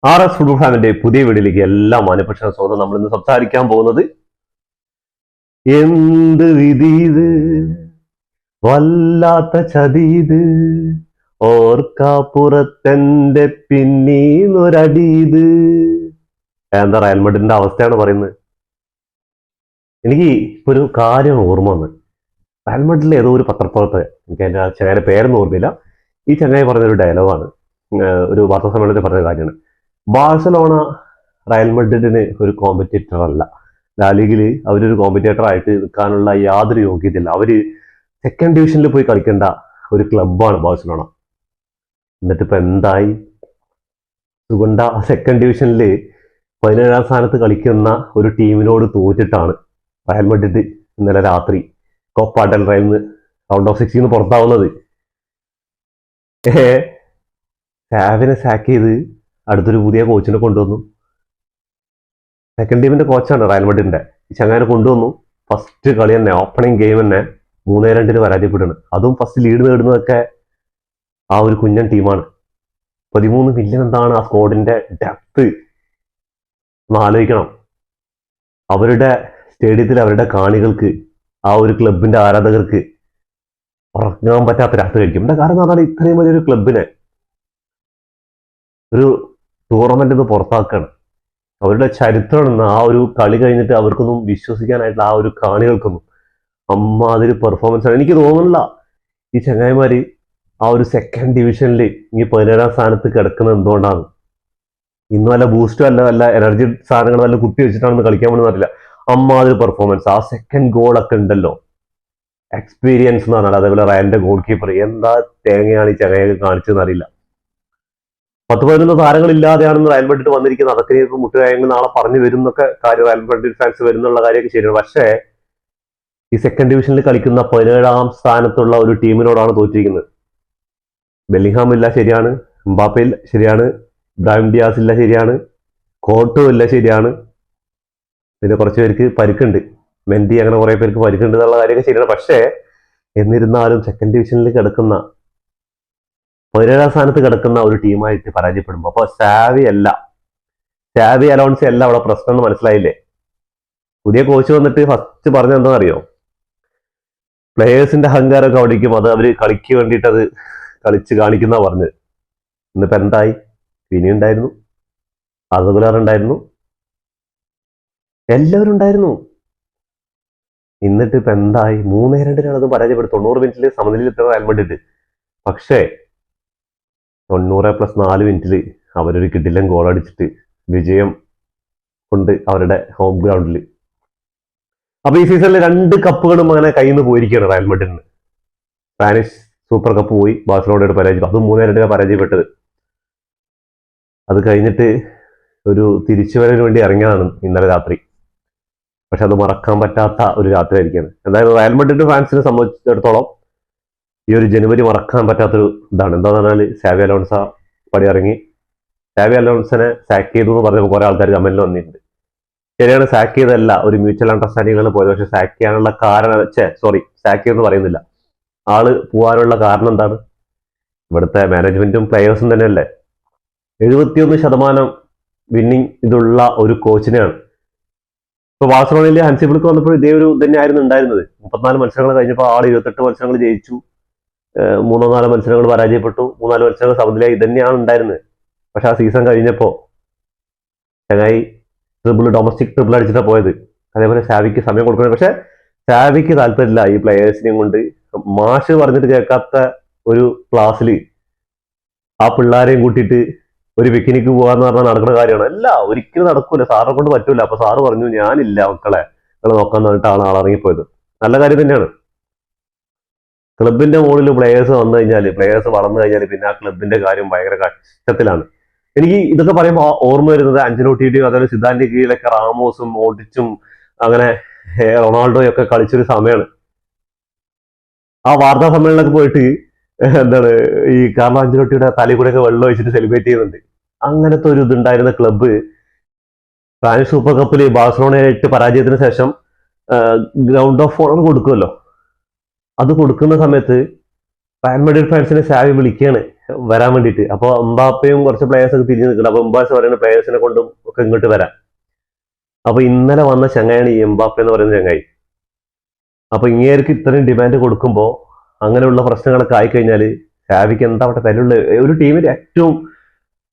RS football ഫാമിന്റെ പുതിയ വീഡിയോയിലേക്ക് എല്ലാ മാന്യപക്ഷ സ്വാഗതം. നമ്മൾ ഇന്ന് സംസാരിക്കാൻ പോകുന്നത് എന്ത് വിധി ഇത്, വല്ലാത്ത ചതി ഇത്, ഓർക്കാപ്പുറത്തെന്റെ പിന്നീന്നൊരടി ഇത്. എന്താ റയൽ മാഡ്രിഡിന്റെ അവസ്ഥയാണ് പറയുന്നത്. എനിക്ക് ഇപ്പൊ ഒരു കാര്യം ഓർമ്മ വന്ന്, റയൽ മാഡ്രിഡിലെ ഏതോ ഒരു പത്രപ്രവർത്തകൻ, എനിക്ക് അതിന്റെ ചങ്ങായിയുടെ പേരൊന്നും ഓർമ്മയില്ല, ഈ ചങ്ങായി പറഞ്ഞൊരു ഡയലോഗാണ്, ഒരു വാർത്താ സമ്മേളനത്തിൽ പറഞ്ഞ കാര്യമാണ്. ബാഴ്സലോണ റയൽ മാഡ്രിഡിന് ഒരു കോമ്പറ്റേറ്റർ അല്ല, ലാലിഗിൽ അവരൊരു കോമ്പറ്റേറ്റർ ആയിട്ട് നിൽക്കാനുള്ള യാതൊരു യോഗ്യതയില്ല. അവര് സെക്കൻഡ് ഡിവിഷനിൽ പോയി കളിക്കേണ്ട ഒരു ക്ലബ്ബാണ് ബാഴ്സലോണ. എന്നിട്ട് ഇപ്പൊ എന്തായി? അതുകൊണ്ട് സെക്കൻഡ് ഡിവിഷനിൽ 17ാം സ്ഥാനത്ത് കളിക്കുന്ന ഒരു ടീമിനോട് തോറ്റിട്ടാണ് റയൽ മാഡ്രിഡ് ഇന്നലെ രാത്രി കോപ്പ ഡെൽ റേയിൽ റൗണ്ട് ഓഫ് 16 പുറത്താവുന്നത്. സാവിനെ സാക്ക് ചെയ്ത് അടുത്തൊരു പുതിയ കോച്ചിനെ കൊണ്ടുവന്നു. സെക്കൻഡ് ടീമിന്റെ കോച്ചാണ് റയൽ മാഡ്രിഡിന്റെ. ഈ ചങ്ങാനെ കൊണ്ടുവന്നു. ഫസ്റ്റ് കളി തന്നെ, ഓപ്പണിംഗ് ഗെയിം തന്നെ 3-2 പരാജയപ്പെടുകയാണ്. അതും ഫസ്റ്റ് ലീഡ് നേടുന്നതൊക്കെ ആ ഒരു കുഞ്ഞൻ ടീമാണ്. 13 മില്യൺ എന്താണ് ആ സ്ക്വാഡിന്റെ ഡെപ്ത് ഒന്ന് ആലോചിക്കണം. അവരുടെ സ്റ്റേഡിയത്തിൽ അവരുടെ കാണികൾക്ക്, ആ ഒരു ക്ലബിന്റെ ആരാധകർക്ക് ഉറങ്ങാൻ പറ്റാത്ത രാത്രി കഴിക്കും. എന്താ കാരണം എന്ന് പറഞ്ഞാൽ ഇത്രയും വലിയൊരു ക്ലബിനെ ഒരു ടൂർണമെന്റ് ഒന്ന് പുറത്താക്കുകയാണ്. അവരുടെ ചരിത്രം ആ ഒരു കളി കഴിഞ്ഞിട്ട് അവർക്കൊന്നും വിശ്വസിക്കാനായിട്ടുള്ള ആ ഒരു കാണികൾക്കൊന്നും അമ്മാതിരി പെർഫോമൻസ് ആണ്. എനിക്ക് തോന്നുന്നില്ല ഈ ചങ്ങായിമാര് ആ ഒരു സെക്കൻഡ് ഡിവിഷനിൽ ഈ 17ാം സ്ഥാനത്ത് കിടക്കുന്നത് എന്തുകൊണ്ടാണ്. ഇന്ന് വല്ല ബൂസ്റ്റോ അല്ല വല്ല എനർജി സാധനങ്ങൾ വല്ല കുത്തി വെച്ചിട്ടാണെന്ന് കളിക്കാൻ വേണ്ടി അറിയില്ല. അമ്മാതിരി പെർഫോമൻസ്. ആ സെക്കൻഡ് ഗോളൊക്കെ ഉണ്ടല്ലോ, എക്സ്പീരിയൻസ് എന്ന് പറഞ്ഞാൽ. അതേപോലെ റയലിന്റെ ഗോൾ കീപ്പർ എന്താ തേങ്ങയാണ് ഈ ചങ്ങായി കാണിച്ചതെന്ന് അറിയില്ല. 10-11 താരങ്ങളില്ലാതെയാണെന്ന് റയൽ മാഡ്രിഡ് വന്നിരിക്കുന്നത്. അതൊക്കെ ഇപ്പൊ മുട്ടുകായങ്ങൾ നാളെ പറഞ്ഞു വരും എന്നൊക്കെ കാര്യം, റയൽ മാഡ്രിഡ് ഫാൻസ് വരുന്നുള്ള കാര്യമൊക്കെ ശരിയാണ്. പക്ഷേ ഈ സെക്കൻഡ് ഡിവിഷനിൽ കളിക്കുന്ന 17ാം സ്ഥാനത്തുള്ള ഒരു ടീമിനോടാണ് തോറ്റിരിക്കുന്നത്. ബെല്ലിംഗ്ഹാം ഇല്ല, ശരിയാണ്. എംബാപ്പെ ഇല്ല, ശരിയാണ്. ഇബ്രാഹിം ഡിയാസ് ഇല്ല, ശരിയാണ്. കോട്ടോ ഇല്ല, ശരിയാണ്. പിന്നെ കുറച്ച് പേർക്ക് പരിക്കുണ്ട്, മെൻഡി, അങ്ങനെ കുറെ പേർക്ക് പരിക്കുണ്ട് എന്നുള്ള കാര്യമൊക്കെ ശരിയാണ്. പക്ഷേ എന്നിരുന്നാലും സെക്കൻഡ് ഡിവിഷനിൽ കിടക്കുന്ന 17ാം സ്ഥാനത്ത് കിടക്കുന്ന ഒരു ടീമായിട്ട് പരാജയപ്പെടുമ്പോൾ അപ്പൊ സാവി അലോൺസി അല്ല അവിടെ പ്രശ്നം എന്ന് മനസ്സിലായില്ലേ? പുതിയ കോച്ച് വന്നിട്ട് ഫസ്റ്റ് പറഞ്ഞ എന്താണെന്നറിയോ? പ്ലേയേഴ്സിന്റെ അഹങ്കാരമൊക്കെ അവിടേക്കും, അത് അവര് കളിക്ക് വേണ്ടിയിട്ട് അത് കളിച്ച് കാണിക്കുന്ന പറഞ്ഞത്. ഇന്നിപ്പോ എന്തായി? വിനി ഉണ്ടായിരുന്നു, അസഗുലാർ ഉണ്ടായിരുന്നു, എല്ലാവരും ഉണ്ടായിരുന്നു. എന്നിട്ട് ഇപ്പൊ എന്തായി? 3-2 അത് പരാജയപ്പെടും. 90 മിനിറ്റിൽ സമനിലയിൽ എത്തുന്ന റയൽ മാഡ്രിഡ്. പക്ഷേ 90+4 മിനിറ്റിൽ അവരൊരു കിടിലൻ ഗോൾ അടിച്ചിട്ട് വിജയം കൊണ്ട് അവരുടെ ഹോം ഗ്രൗണ്ടിൽ. അപ്പൊ ഈ സീസണിൽ 2 കപ്പുകളും അങ്ങനെ കയ്യിൽ നിന്ന് പോയിരിക്കുകയാണ് റയൽ മാഡ്രിഡിന്. സ്പാനിഷ് സൂപ്പർ കപ്പ് പോയി, ബാഴ്സലോണയുടെ പരാജയം, അതും 3-2 പരാജയപ്പെട്ടത്. അത് കഴിഞ്ഞിട്ട് ഒരു തിരിച്ചുവരവിന് വേണ്ടി ഇറങ്ങിയതാണ് ഇന്നലെ രാത്രി. പക്ഷെ അത് മറക്കാൻ പറ്റാത്ത ഒരു രാത്രി ആയിരിക്കുകയാണ്. എന്തായാലും റയൽ മാഡ്രിഡ് ഫാൻസിനെ സംബന്ധിച്ചിടത്തോളം ഈ ഒരു ജനുവരി മറക്കാൻ പറ്റാത്തൊരു ഇതാണ്. എന്താണെന്ന് പറഞ്ഞാൽ സാവി അലോൺസ പടിയിറങ്ങി. സാവി അലോൺസിനെ സാക്ക് ചെയ്തു എന്ന് പറഞ്ഞപ്പോൾ കുറെ ആൾക്കാർ കമന്റിൽ വന്നിട്ടുണ്ട്. ശരിയാണ്, സാക്ക് ചെയ്തല്ല, ഒരു മ്യൂച്വൽ അണ്ടർസ്റ്റാൻഡിങ്ങാണ് പോയത്. പക്ഷെ സാക്ക് ചെയ്യാനുള്ള കാരണം, സാക്ക് ചെയ്തെന്ന് പറയുന്നില്ല. ആള് പോകാനുള്ള കാരണം എന്താണ്? ഇവിടുത്തെ മാനേജ്മെന്റും പ്ലെയേഴ്സും തന്നെയല്ലേ. 71% വിന്നിങ് ഇതുള്ള ഒരു കോച്ചിനെയാണ്. ഇപ്പൊ ബാഴ്സലോണയിലെ ഹൻസി ഫ്ലിക്ക് വന്നപ്പോൾ ഇതേ ഒരു തന്നെയായിരുന്നു ഉണ്ടായിരുന്നത്. 34 മത്സരങ്ങൾ കഴിഞ്ഞപ്പോൾ ആൾ 28 മത്സരങ്ങൾ ജയിച്ചു, 3-4 മത്സരങ്ങൾ പരാജയപ്പെട്ടു, 3-4 മത്സരങ്ങൾ സമനിലയായി. ഇതന്നെയാണ് ഉണ്ടായിരുന്നത്. പക്ഷെ ആ സീസൺ കഴിഞ്ഞപ്പോ ചങ്ങായി ഡൊമസ്റ്റിക് ട്രിപ്പിൾ അടിച്ചിട്ടാണ് പോയത്. അതേപോലെ സാവിക്ക് സമയം കൊടുക്കണം. പക്ഷെ സാവിക്ക് താല്പര്യമില്ല ഈ പ്ലെയേഴ്സിനെയും കൊണ്ട്. മാഷ് പറഞ്ഞിട്ട് കേൾക്കാത്ത ഒരു ക്ലാസ്സിൽ ആ പിള്ളേരെയും കൂട്ടിയിട്ട് ഒരു പിക്നിക്ക് പോകാന്ന് പറഞ്ഞാൽ നടക്കുന്ന കാര്യമാണ്? അല്ല, ഒരിക്കലും നടക്കൂല. സാറിനെ കൊണ്ട് പറ്റൂല. അപ്പൊ സാറ് പറഞ്ഞു, ഞാനില്ല മക്കളെ, നിങ്ങൾ നോക്കാന്ന് പറഞ്ഞിട്ടാണ് ആളിറങ്ങിപ്പോയത്. നല്ല കാര്യം തന്നെയാണ്. ക്ലബിന്റെ മുകളിൽ പ്ലെയേഴ്സ് വന്നു കഴിഞ്ഞാൽ, പ്ലെയേഴ്സ് വളർന്നു കഴിഞ്ഞാൽ പിന്നെ ആ ക്ലബിന്റെ കാര്യം ഭയങ്കര കഷ്ടത്തിലാണ്. എനിക്ക് ഇതൊക്കെ പറയുമ്പോൾ ഓർമ്മ വരുന്നത് അഞ്ചലോട്ടിയുടെയും അതുപോലെ സിദ്ധാന്റെ കീഴിലൊക്കെ റാമോസും മോഡിച്ചും അങ്ങനെ റൊണാൾഡോയും ഒക്കെ കളിച്ചൊരു സമയമാണ്. ആ വാർത്താ സമ്മേളനമൊക്കെ പോയിട്ട് എന്താണ് ഈ കാർലോ അഞ്ചലോട്ടിയുടെ തലയിൽ കൂടെ ഒക്കെ വെള്ളം ഒഴിച്ചിട്ട് സെലിബ്രേറ്റ് ചെയ്യുന്നുണ്ട്. അങ്ങനത്തെ ഒരു ഇതുണ്ടായിരുന്ന ക്ലബ്ബ് സ്പാനിഷ് സൂപ്പർ കപ്പിൽ ബാഴ്സലോണയായിട്ട് പരാജയത്തിന് ശേഷം ഗ്രൗണ്ട് ഓഫ് ഓണർ കൊടുക്കുമല്ലോ. അത് കൊടുക്കുന്ന സമയത്ത് റയൽ മാഡ്രിഡ് ഫാൻസിനെ സാവി വിളിക്കുകയാണ് വരാൻ വേണ്ടിയിട്ട്. അപ്പോൾ എംബാപ്പയും കുറച്ച് പ്ലേയേഴ്സ് ഒക്കെ തിരിഞ്ഞു നിൽക്കണം. അപ്പോൾ എംബാസ് പറയുന്ന പ്ലേയേഴ്സിനെ കൊണ്ടും ഒക്കെ ഇങ്ങോട്ട് വരാം. അപ്പൊ ഇന്നലെ വന്ന ചങ്ങായാണ് ഈ എംബാപ്പ എന്ന് പറയുന്ന ചങ്ങായി. അപ്പൊ ഇങ്ങേർക്ക് ഇത്രയും ഡിമാൻഡ് കൊടുക്കുമ്പോൾ അങ്ങനെയുള്ള പ്രശ്നങ്ങളൊക്കെ ആയിക്കഴിഞ്ഞാൽ സാവിക്ക് എന്താ അവിടെ വിലയുള്ള ഒരു ടീമിന്റെ ഏറ്റവും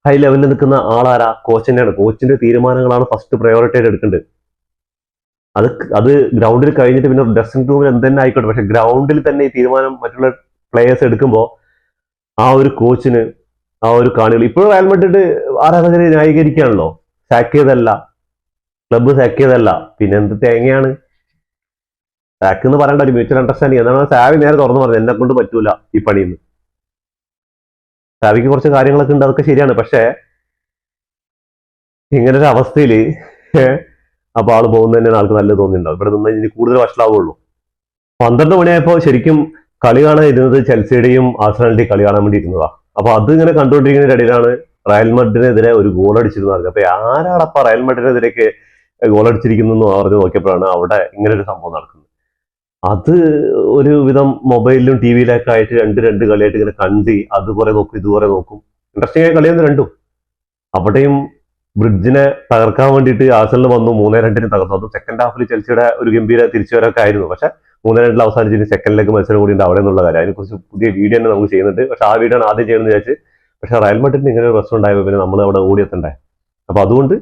ഹൈ ലെവലിൽ നിൽക്കുന്ന ആളാരാ? കോച്ച് തന്നെയാണ്. കോച്ചിന്റെ തീരുമാനങ്ങളാണ് ഫസ്റ്റ് പ്രയോറിറ്റി ആയിട്ട് എടുക്കേണ്ടത്. അത് അത് ഗ്രൗണ്ടിൽ കഴിഞ്ഞിട്ട് പിന്നെ ഡ്രസ്സിംഗ് റൂമിൽ എന്തെന്നെ ആയിക്കോട്ടെ, പക്ഷെ ഗ്രൗണ്ടിൽ തന്നെ ഈ തീരുമാനം മറ്റുള്ള പ്ലേയേഴ്സ് എടുക്കുമ്പോൾ ആ ഒരു കോച്ചിന് ആ ഒരു കാണികൾ ഇപ്പോഴും റയൽ മാഡ്രിഡ് ആരാധകരെ ന്യായീകരിക്കുകയാണല്ലോ. സാക്ക് ചെയ്തല്ല, ക്ലബ്ബ് സാക്ക് ചെയ്തല്ല, പിന്നെ എന്ത് തേങ്ങയാണ് സാക്ക് എന്ന് പറയേണ്ട ഒരു മ്യൂച്വൽ അണ്ടർസ്റ്റാൻഡിങ്. എന്നാണ് സാവി നേരെ തുറന്നു പറഞ്ഞത്, എന്നെ കൊണ്ട് പറ്റൂല ഈ പണിന്ന്. സാവിക്ക് കുറച്ച് കാര്യങ്ങളൊക്കെ ഉണ്ട്, അതൊക്കെ ശരിയാണ്. പക്ഷേ ഇങ്ങനൊരു അവസ്ഥയിൽ അപ്പൊ ആള് പോകുന്നതന്നെ ആൾക്ക് നല്ലത് തോന്നിയിട്ടുണ്ടാവും. ഇവിടെ നിന്ന് ഇനി കൂടുതൽ വഷളാവുള്ളൂ. 12 മണിയായപ്പോൾ ശരിക്കും കളി കാണാൻ ഇരുന്നത് ചെൽസിയുടെയും ആർസണലിന്റെയും കളി കാണാൻ വേണ്ടി ഇരുന്നതാ. അപ്പൊ അത് ഇങ്ങനെ കണ്ടുകൊണ്ടിരിക്കുന്ന ഇടയിലാണ് റയൽ മാഡ്രിഡിനെതിരെ ഒരു ഗോൾ അടിച്ചിരുന്നത്. അപ്പൊ ആരാടപ്പ റയൽ മാഡ്രിഡിനെതിരെയൊക്കെ ഗോൾ അടിച്ചിരിക്കുന്നു പറഞ്ഞ് നോക്കിയപ്പോഴാണ് അവിടെ ഇങ്ങനെ ഒരു സംഭവം നടക്കുന്നത്. അത് ഒരു വിധം മൊബൈലിലും ടി വിയിലൊക്കെ ആയിട്ട് രണ്ട് കളിയായിട്ട് ഇങ്ങനെ കണ്ട് അത് കുറെ നോക്കും ഇത് കുറെ നോക്കും. ഇൻട്രസ്റ്റിംഗ് ആയ കളിയൊന്നും രണ്ടും. അവിടെയും ബ്രിഡ്ജിനെ തകർക്കാൻ വേണ്ടിയിട്ട് ആർസണൽ വന്നു 3-2 തകർത്തു. അത് സെക്കൻഡ് ഹാഫിൽ ചെൽസിയുടെ ഒരു ഗംഭീര തിരിച്ചുവരൊക്കെ ആയിരുന്നു. പക്ഷെ 3-2 അവസാനിച്ചിട്ട് സെക്കൻഡിലേക്ക് മത്സരം കൂടി ഉണ്ട് അവിടെ നിന്നുള്ള കാര്യം. അതിനെക്കുറിച്ച് പുതിയ വീഡിയോ തന്നെ നമുക്ക് ചെയ്യുന്നുണ്ട്. പക്ഷെ ആ വീഡിയോ ആണ് ആദ്യം ചെയ്യുന്നത് വിചാരിച്ച്. പക്ഷെ റയൽ മാഡ്രിഡിന് ഇങ്ങനെ ഒരു പ്രശ്നം ഉണ്ടായപ്പോൾ പിന്നെ നമ്മൾ അവിടെ ഓടിയെത്തണ്ടേ. അപ്പൊ അതുകൊണ്ട്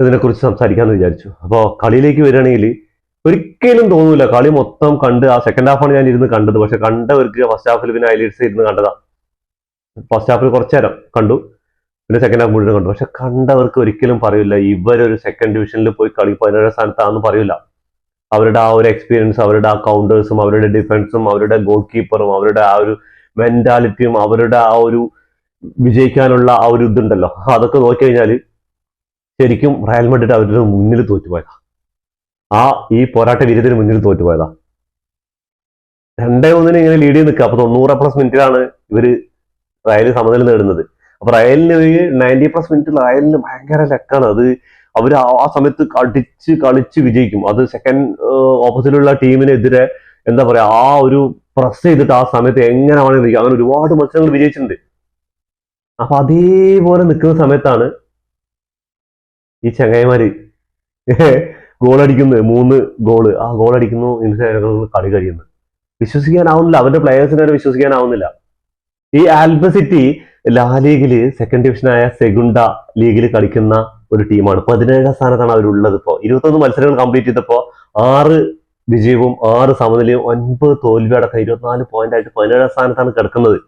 ഇതിനെക്കുറിച്ച് സംസാരിക്കാമെന്ന് വിചാരിച്ചു. അപ്പോൾ കളിയിലേക്ക് വരികയാണെങ്കിൽ ഒരിക്കലും തോന്നൂല. കളി മൊത്തം കണ്ട് ആ സെക്കൻഡ് ഹാഫാണ് ഞാൻ ഇരുന്ന് കണ്ടത്. പക്ഷെ കണ്ടവർക്ക് ഫസ്റ്റ് ഹാഫിൽ പിന്നെ ഹൈലൈറ്റ്സ് ഇരുന്ന് കണ്ടതാ. ഫസ്റ്റ് ഹാഫിൽ കുറച്ചു നേരം കണ്ടു, പിന്നെ സെക്കൻഡ് ഹാഫ് മുഴുവൻ കണ്ടു. പക്ഷെ കണ്ടവർക്ക് ഒരിക്കലും പറയില്ല ഇവരൊരു സെക്കൻഡ് ഡിവിഷനിൽ പോയി കളി 17 സ്ഥാനത്താണെന്ന് പറയില്ല. അവരുടെ ആ ഒരു എക്സ്പീരിയൻസ്, അവരുടെ ആ കൗണ്ടേഴ്സും അവരുടെ ഡിഫൻസും അവരുടെ ഗോൾ കീപ്പറും അവരുടെ ആ ഒരു മെന്റാലിറ്റിയും അവരുടെ ആ ഒരു വിജയിക്കാനുള്ള ആ ഒരു ഇതുണ്ടല്ലോ, അതൊക്കെ നോക്കിക്കഴിഞ്ഞാൽ ശരിക്കും റയൽ മാഡ്രിഡ് അവരുടെ മുന്നിൽ തോറ്റുപോയതാ. ഈ പോരാട്ട വീര്യത്തിന് മുന്നിൽ തോറ്റുപോയതാ. 2-1 ഇങ്ങനെ ലീഡ് ചെയ്ത് നിൽക്കുക. അപ്പൊ 90+ മിനിറ്റിലാണ് ഇവര് റയൽ സമനില നേടുന്നത്. അപ്പൊ റയലിന് 90+ മിനിറ്റ് റയലിന് ഭയങ്കര ലക്കാണ്. അത് അവർ ആ സമയത്ത് കളിച്ച് വിജയിക്കും. അത് സെക്കൻഡ് ഓപ്പോസിറ്റുള്ള ടീമിനെതിരെ എന്താ പറയാ ആ ഒരു പ്രസ് ചെയ്തിട്ട് ആ സമയത്ത് എങ്ങനെ വേണമെങ്കിൽ അങ്ങനെ ഒരുപാട് മത്സരങ്ങൾ വിജയിച്ചിട്ടുണ്ട്. അപ്പൊ അതേപോലെ നിൽക്കുന്ന സമയത്താണ് ഈ ചങ്ങായിമാര് ഗോൾ അടിക്കുന്നത്. 3 ഗോള് ആ ഗോൾ അടിക്കുന്നു. കളി കഴിയുന്നു. വിശ്വസിക്കാനാവുന്നില്ല. അവരുടെ പ്ലേയേഴ്സിനെ വരെ വിശ്വസിക്കാനാവുന്നില്ല. ഈ ആൽബസിറ്റി ലാലീഗില് സെക്കൻഡ് ഡിവിഷനായ സെഗുണ്ട ലീഗിൽ കളിക്കുന്ന ഒരു ടീമാണ്. 17 സ്ഥാനത്താണ് അവരുള്ളത്. ഇപ്പോൾ 21 മത്സരങ്ങൾ കംപ്ലീറ്റ് ചെയ്തപ്പോൾ 6 വിജയവും 6 സമനിലയും 9 തോൽവി അടക്കം 24 പോയിന്റ് ആയിട്ട് 17 സ്ഥാനത്താണ് കിടക്കുന്നത്.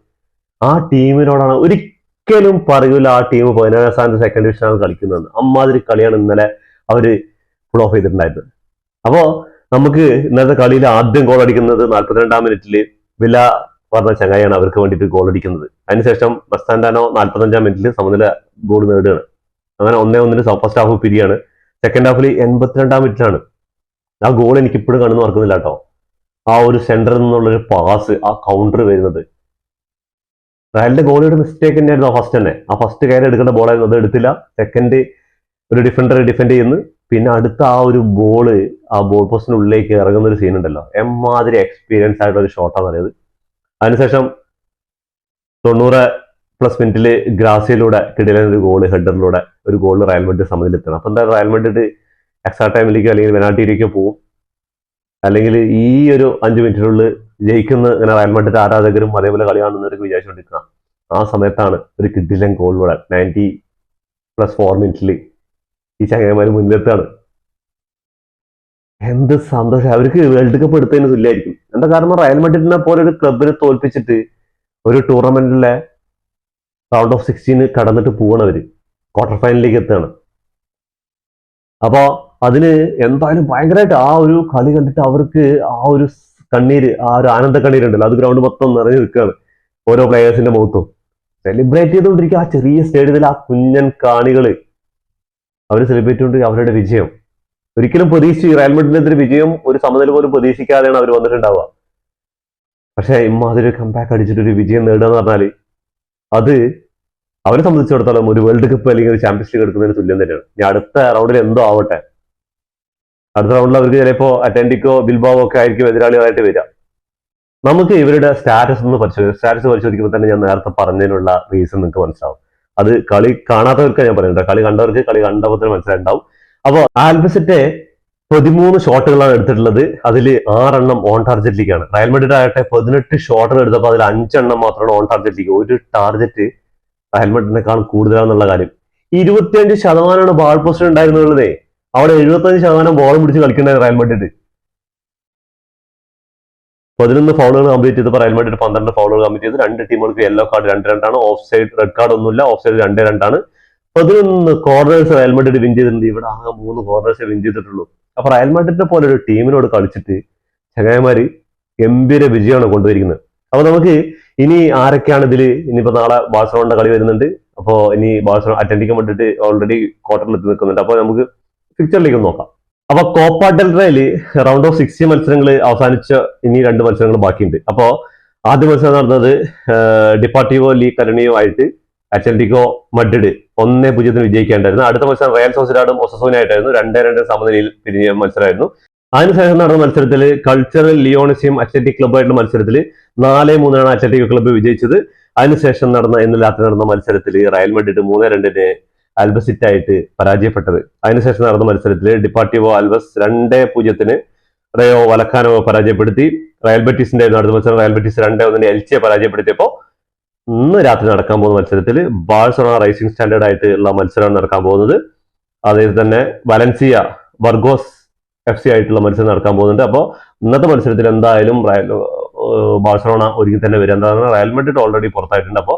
ആ ടീമിനോടാണ് ഒരിക്കലും പറയൂല ആ ടീം 17 സ്ഥാനത്ത് സെക്കൻഡ് ഡിവിഷനാണ് കളിക്കുന്നത്. അമ്മാതിരി കളിയാണ് ഇന്നലെ അവര് ഫുൾ ഓഫ് ചെയ്തിട്ടുണ്ടായിരുന്നത്. അപ്പോ നമുക്ക് ഇന്നത്തെ കളിയിൽ ആദ്യം ഗോൾ അടിക്കുന്നത് 42-ാം മിനിറ്റില് വില പറഞ്ഞ ചങ്ങായാണ് അവർക്ക് വേണ്ടിയിട്ട് ഗോൾ അടിക്കുന്നത്. അതിനുശേഷം ബസ്താൻഡാനോ 45-ാം മിനിറ്റിൽ സമനില ഗോൾ നേടുകയാണ്. അങ്ങനെ 1-1 ഫസ്റ്റ് ഹാഫ് പിരിയാണ്. സെക്കൻഡ് ഹാഫിൽ 82-ാം മിനിറ്റിലാണ് ആ ഗോൾ എനിക്ക് ഇപ്പോഴും കണ്ണു മറക്കുന്നില്ല കേട്ടോ. ആ ഒരു സെന്ററിൽ നിന്നുള്ളൊരു പാസ്, ആ കൗണ്ടർ വരുന്നത് റയലിന്റെ ഗോളിയുടെ മിസ്റ്റേക്ക് തന്നെയായിരുന്നു. ഫസ്റ്റ് തന്നെ ആ ഫസ്റ്റ് കയറി എടുക്കേണ്ട ബോളായിരുന്നു, അത് എടുത്തില്ല. സെക്കൻഡ് ഒരു ഡിഫൻഡർ ഡിഫെൻഡ് ചെയ്യുന്നു. പിന്നെ അടുത്ത ആ ഒരു ബോള് ആ ബോൾ പോസ്റ്റിനുള്ളിലേക്ക് ഇറങ്ങുന്ന ഒരു സീൻ ഉണ്ടല്ലോ, എമ്മാതിരി എക്സ്പീരിയൻസ് ആയിട്ടുള്ള ഒരു ഷോട്ടാണ് അറിയത്. അതിനുശേഷം 90+ മിനിറ്റില് ഗ്രാസിയിലൂടെ കിടിലൻ ഒരു ഗോള്, ഹെഡറിലൂടെ ഒരു ഗോൾ റയൽ മാഡ്രിഡ് സമനിലെത്തണം. അപ്പൊ എന്താ റയൽ മാഡ്രിഡ് എക്സ്ട്രാ ടൈമിലേക്കോ അല്ലെങ്കിൽ പെനാൾട്ടിയിലേക്കോ പോകും, അല്ലെങ്കിൽ ഈ ഒരു 5 മിനിറ്റിനുള്ളിൽ ജയിക്കുന്ന ഇങ്ങനെ റയൽ മാഡ്രിഡ് ആരാധകരും അതേപോലെ കളി കാണുന്നവർക്ക് വിചാരിച്ചുകൊണ്ടിരിക്കണം. ആ സമയത്താണ് ഒരു കിടിലൻ ഗോളിലൂടെ 90+4 മിനിറ്റിൽ ഈ ചങ്ങായിമാര് മുന്നിലെത്താണ്. എന്ത് സന്തോഷം! അവർക്ക് വേൾഡ് കപ്പ് എടുത്തതിന് തുല്യമായിരിക്കും. എന്താ കാരണം, റയൽ മാഡ്രിഡിനെ പോലെ ഒരു ക്ലബിനെ തോൽപ്പിച്ചിട്ട് ഒരു ടൂർണമെന്റിലെ റൗണ്ട് ഓഫ് 16 കടന്നിട്ട് പോവാണ് അവര്, ക്വാർട്ടർ ഫൈനലിലേക്ക് എത്തുകയാണ്. അപ്പൊ അതിന് എന്തായാലും ഭയങ്കരമായിട്ട് ആ ഒരു കളി കണ്ടിട്ട് അവർക്ക് ആ ഒരു കണ്ണീര്, ആ ഒരു ആനന്ദ കണ്ണീരുണ്ടല്ലോ, അത് ഗ്രൗണ്ട് മൊത്തം നിറഞ്ഞു നിൽക്കുകയാണ്. ഓരോ പ്ലേയേഴ്സിന്റെ മുഖത്തും സെലിബ്രേറ്റ് ചെയ്തുകൊണ്ടിരിക്കുക. ആ ചെറിയ സ്റ്റേഡിയത്തിൽ ആ കുഞ്ഞൻ കാണികള് അവർ സെലിബ്രേറ്റ് കൊണ്ട് അവരുടെ വിജയം ഒരിക്കലും പ്രതീക്ഷിച്ചു, റയൽ മാഡ്രിഡിനെതിരെ വിജയം ഒരു സമനില പോലും പ്രതീക്ഷിക്കാതെയാണ് അവർ വന്നിട്ടുണ്ടാവുക. പക്ഷെ ഇമ്മാതിരി കംബാക്ക് അടിച്ചിട്ട് ഒരു വിജയം നേടുക എന്ന് പറഞ്ഞാൽ അത് അവരെ സംബന്ധിച്ചിടത്തോളം ഒരു വേൾഡ് കപ്പ് അല്ലെങ്കിൽ ഒരു ചാമ്പ്യൻസ് ലീഗ് എടുക്കുന്നതിന് തുല്യം തന്നെയാണ്. ഇനി അടുത്ത റൗണ്ടിൽ എന്തോ ആവട്ടെ, അടുത്ത റൗണ്ടിൽ അവർക്ക് ചിലപ്പോൾ അറ്റ്ലറ്റിക്കോ ബിൽബാവോ ഒക്കെ ആയിരിക്കും എതിരാളികളായിട്ട് വരിക. നമുക്ക് ഇവരുടെ സ്റ്റാറ്റസ് പരിശോധിക്കുമ്പോൾ തന്നെ ഞാൻ നേരത്തെ പറഞ്ഞതിനുള്ള റീസൺ നിങ്ങൾക്ക് മനസ്സിലാവും. അത് കളി കാണാത്തവർക്ക് ഞാൻ പറയുന്നത്, കളി കണ്ടവർക്ക് കളി കണ്ടപ്പോൾ തന്നെ മനസ്സിലായിട്ടുണ്ടാവും. അപ്പോൾ ആൽബസെറ്റ് 13 ഷോട്ടുകളാണ് എടുത്തിട്ടുള്ളത്. അതിൽ 6 ഓൺ ടാർജറ്റിലേക്കാണ്. റയൽ മാഡ്രിഡ് ആകട്ടെ 18 ഷോട്ടുകൾ എടുത്തപ്പോൾ അതിൽ 5 മാത്രമാണ് ഓൺ ടാർജറ്റിലേക്ക്. ഒരു ടാർജറ്റ് റയൽ മാഡ്രിഡിനേക്കാൾ കൂടുതലാണെന്നുള്ള കാര്യം. 25% ബാൾ പോസ്റ്റ് ഉണ്ടായിരുന്നുള്ളതേ. അവിടെ 75% ബോൾ പിടിച്ച് കളിക്കേണ്ടത് റയൽ മാഡ്രിഡ്. 11 ഫൗളുകൾ കംപ്ലീറ്റ് ചെയ്തപ്പോൾ റയൽ മാഡ്രിഡ് 12 ഫൗളുകൾ കംപ്ലീറ്റ് ചെയ്ത്. 2 ടീമുകൾക്ക് yellow card 2-2 off side red card ഒന്നുമില്ല. Off side 2-2. 11 corners Real Madrid win ചെയ്തിട്ടുണ്ട്. ഇവിടെ ആകെ 3 കോർണേഴ്സേ വിൻ ചെയ്തിട്ടുള്ളൂ. അപ്പൊ റയൽ മാഡ്രിഡിനെ പോലെ ഒരു ടീമിനോട് കളിച്ചിട്ട് ചങ്ങായിമാര് ഗംഭീര വിജയമാണ് കൊണ്ടുവരിക്കുന്നത്. അപ്പൊ നമുക്ക് ഇനി ആരൊക്കെയാണ് ഇതിൽ, ഇനിയിപ്പോ നാളെ ബാഴ്സലോണയുടെ കളി വരുന്നുണ്ട്. അപ്പോൾ ഇനി ബാഴ്സലോണ അറ്റന്റിക്കോ മാഡ്രിഡ് ഓൾറെഡി ക്വാർട്ടറിൽ എത്തി നിൽക്കുന്നുണ്ട്. അപ്പൊ നമുക്ക് പിക്ചറിലേക്ക് നോക്കാം. അപ്പൊ കോപ്പ ഡെൽ റേയില് റൗണ്ട് ഓഫ് 60 മത്സരങ്ങൾ അവസാനിച്ച ഇനി 2 മത്സരങ്ങൾ ബാക്കിയുണ്ട്. അപ്പോ ആദ്യ മത്സരം നടന്നത് ഡിപ്പാർട്ടിവോ ലീ കരണിയോ ആയിട്ട് അത്ലറ്റിക്കോ മഡ്രിഡ് 1-0 വിജയിക്കേണ്ടായിരുന്നു. അടുത്ത മത്സരം റയൽ സോസിഡാഡും ഒസസോനയായിട്ടായിരുന്നു. 2-2 സമനിലയിൽ പിരിഞ്ഞ മത്സരമായിരുന്നു. അതിനുശേഷം നടന്ന മത്സരത്തിൽ കൾച്ചറൽ ലിയോണസിയും അത്ലറ്റിക് ക്ലബ്ബായിട്ടുള്ള മത്സരത്തിൽ 4-3 അത്ലറ്റികോ ക്ലബ്ബ് വിജയിച്ചത്. അതിനുശേഷം ഇന്നലെ രാത്രി നടന്ന മത്സരത്തിൽ റയൽ മാഡ്രിഡ് 3-2 ആൽബസിറ്റ് ആയിട്ട് പരാജയപ്പെട്ടത്. അതിനുശേഷം നടന്ന മത്സരത്തിൽ ഡിപ്പാർട്ടിവോ ആൽബസ് 2-0 റയോ വലക്കാനോ പരാജയപ്പെടുത്തി. റയൽ ബെറ്റിസിന്റെ അടുത്ത മത്സരം റയൽ ബെറ്റിസ് 2-1 എൽച്ചിയെ പരാജയപ്പെടുത്തിയപ്പോൾ ഇന്ന് രാത്രി നടക്കാൻ പോകുന്ന മത്സരത്തിൽ ബാഴ്സലോണ റൈസിംഗ് സ്റ്റാൻഡേർഡ് ആയിട്ടുള്ള മത്സരമാണ് നടക്കാൻ പോകുന്നത്. അതേപോലെ തന്നെ വലൻസിയ ബർഗോസ് FC ആയിട്ടുള്ള മത്സരം നടക്കാൻ പോകുന്നുണ്ട്. അപ്പോൾ ഇന്നത്തെ മത്സരത്തിൽ എന്തായാലും ബാഴ്സലോണ ഒരുങ്ങി തന്നെ വരും. എന്താണ്, റയൽ മാഡ്രിഡ് ഓൾറെഡി പുറത്തായിട്ടുണ്ട്. അപ്പോൾ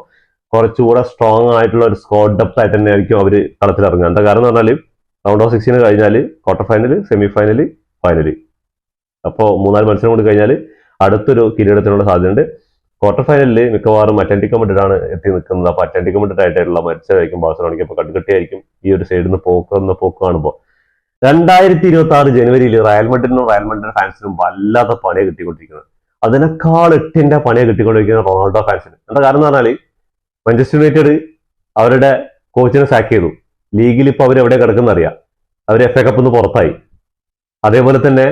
കുറച്ചുകൂടെ സ്ട്രോങ് ആയിട്ടുള്ള ഒരു സ്ക്വാഡ് ഡെപ്ത് ആയിട്ട് തന്നെ ആയിരിക്കും അവർ കളത്തിലിറങ്ങുക. എന്താ കാരണം എന്ന് പറഞ്ഞാൽ റൗണ്ട് ഓഫ് 16 കഴിഞ്ഞാൽ quarter final, semi final, final. അപ്പോൾ 3-4 മത്സരം കൊണ്ട് കഴിഞ്ഞാൽ അടുത്തൊരു കിരീടത്തിനുള്ള സാധ്യതയുണ്ട്. ക്വാർട്ടർ ഫൈനലിൽ മിക്കവാറും അത്ലറ്റിക്കോ മാഡ്രിഡ് ആണ് എത്തി നിൽക്കുന്നത്. അപ്പോൾ അത്ലറ്റിക്കോ മാഡ്രിഡ് ആയിട്ടുള്ള മത്സരമായിരിക്കും ബാഴ്സലോണയ്ക്ക്. അപ്പോൾ കട്ടുകെട്ടിയായിരിക്കും ഈ ഒരു സൈഡിൽ നിന്ന് പോക്ക് കാണുമ്പോൾ. 2026 ജനുവരിയിൽ റയൽ മാഡ്രിഡിനും റയൽ മാഡ്രിഡ് ഫാൻസിനും വല്ലാത്ത പണിയെ കിട്ടിക്കൊണ്ടിരിക്കുന്നത്. അതിനേക്കാൾ 8 പണിയെ കിട്ടിക്കൊണ്ടിരിക്കുന്ന റൊണാൾഡോ ഫാൻസിന്. എന്താ കാരണം എന്ന് പറഞ്ഞാൽ മാഞ്ചസ്റ്റർ യുണൈറ്റഡ് അവരുടെ കോച്ചിനെ സാക്ക് ചെയ്തു. ലീഗിൽ ഇപ്പോൾ അവർ എവിടെ കിടക്കുന്ന അറിയാം. അവർ FA കപ്പിൽ നിന്ന് പുറത്തായി. അതേപോലെ തന്നെ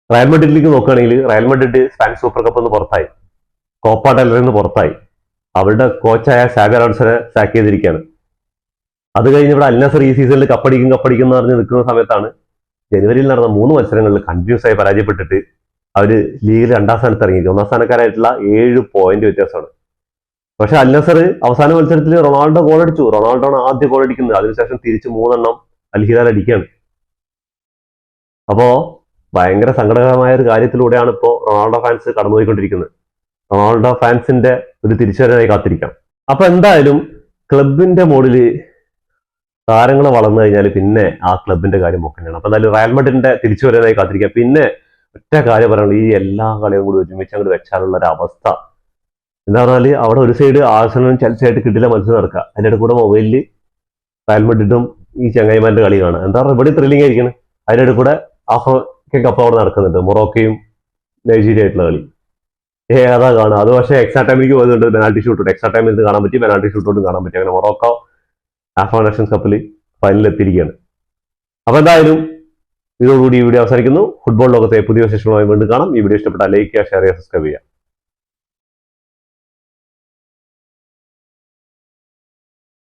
റയൽ മാഡ്രിഡിലേക്ക് നോക്കുകയാണെങ്കിൽ റയൽ മാഡ്രിഡ് സ്പാനിഷ് സൂപ്പർ കപ്പിൽ നിന്ന് പുറത്തായി. കോപ്പ ഡെൽ റേയിൽ നിന്ന് പുറത്തായി. അവരുടെ കോച്ചായ സാബി അലോൺസോനെ സാക്ക് ചെയ്തിരിക്കുകയാണ്. അത് കഴിഞ്ഞ് ഇവിടെ അൽ നസർ ഈ സീസണിൽ കപ്പടിക്കും എന്ന് പറഞ്ഞ് നിൽക്കുന്ന സമയത്താണ് ജനുവരിയിൽ നടന്ന 3 മത്സരങ്ങളിൽ കണ്ടിന്യൂസ് ആയി പരാജയപ്പെട്ടിട്ട് അവർ ലീഗിൽ 2ാം സ്ഥാനത്ത് ഇറങ്ങി. 1ാം സ്ഥാനക്കാരായിട്ടുള്ള 7 പോയിന്റ് വ്യത്യാസമാണ്. പക്ഷെ അൽ നസർ അവസാന മത്സരത്തിൽ റൊണാൾഡോ ഗോൾ അടിച്ചു. റൊണാൾഡോ ആണ് ആദ്യ ഗോൾ അടിക്കുന്നത്. അതിനുശേഷം തിരിച്ച് 3 അൽ ഹിലാൽ അടിക്കുകയാണ്. അപ്പോ ഭയങ്കര സങ്കടകരമായ ഒരു കാര്യത്തിലൂടെയാണ് ഇപ്പോൾ റൊണാൾഡോ ഫാൻസ് കടന്നുപോയിക്കൊണ്ടിരിക്കുന്നത്. റൊണാൾഡോ ഫാൻസിന്റെ ഒരു തിരിച്ചുവരവായി കാത്തിരിക്കാം. അപ്പൊ എന്തായാലും ക്ലബിന്റെ മോഡിൽ താരങ്ങൾ വളർന്നു കഴിഞ്ഞാൽ പിന്നെ ആ ക്ലബിന്റെ കാര്യം നോക്കുന്നതാണ്. അപ്പൊ എന്തായാലും റയൽ മാഡ്രിഡിന്റെ തിരിച്ചുവരവായി കാത്തിരിക്കാം. പിന്നെ ഒറ്റ കാര്യം പറയാനുള്ളത്, ഈ എല്ലാ കളിയും കൂടി ഒരുമിച്ച് അങ്ങോട്ട് വെച്ചാലുള്ള ഒരു അവസ്ഥ എന്താ പറഞ്ഞാൽ അവിടെ ഒരു സൈഡ് ആഴ്സണലും ചെൽസി ആയിട്ട് കിട്ടില്ല മത്സരം നടക്കുക. അതിൻ്റെ കൂടെ മൊബൈലിൽ റയൽ മാഡ്രിഡും ഈ ചങ്ങായിമാരുടെ കളി കാണുക. എന്താ പറയുക, ഇവിടെ ത്രില്ലിംഗ് ആയിരിക്കണം. അതിൻ്റെ കൂടെ ആഫ്രിക്കൻ കപ്പ് അവിടെ നടക്കുന്നുണ്ട്, മൊറോക്കയും നൈജീരിയ ആയിട്ടുള്ള കളി. ഏതാ കാണുക. അത് പക്ഷേ എക്സ്ട്രാ ടൈമിലേക്ക് പോയതുകൊണ്ട് പെനാൽറ്റി ഷൂട്ടൗട്ട്, എക്സ്ട്രാ ടൈമിൽ ഇത് കാണാൻ പറ്റി, പെനാൽറ്റി ഷൂട്ടൗട്ടും കാണാൻ പറ്റി. അങ്ങനെ മൊറോക്കോ ആഫ്രിക്കൻ നേഷൻസ് കപ്പിൽ ഫൈനലിൽ എത്തിയിരിക്കുകയാണ്. അപ്പൊ എന്തായാലും ഇതോടുകൂടി ഈ വീഡിയോ അവസാനിക്കുന്നു. ഫുട്ബോൾ ലോകത്തെ പുതിയ വിശേഷങ്ങളുമായി വീണ്ടും കാണാം. ഈ വീഡിയോ ഇഷ്ടപ്പെട്ടാൽ ലൈക്ക് ചെയ്യുക, ഷെയർ ചെയ്യുക, സബ്സ്ക്രൈബ് ചെയ്യുക.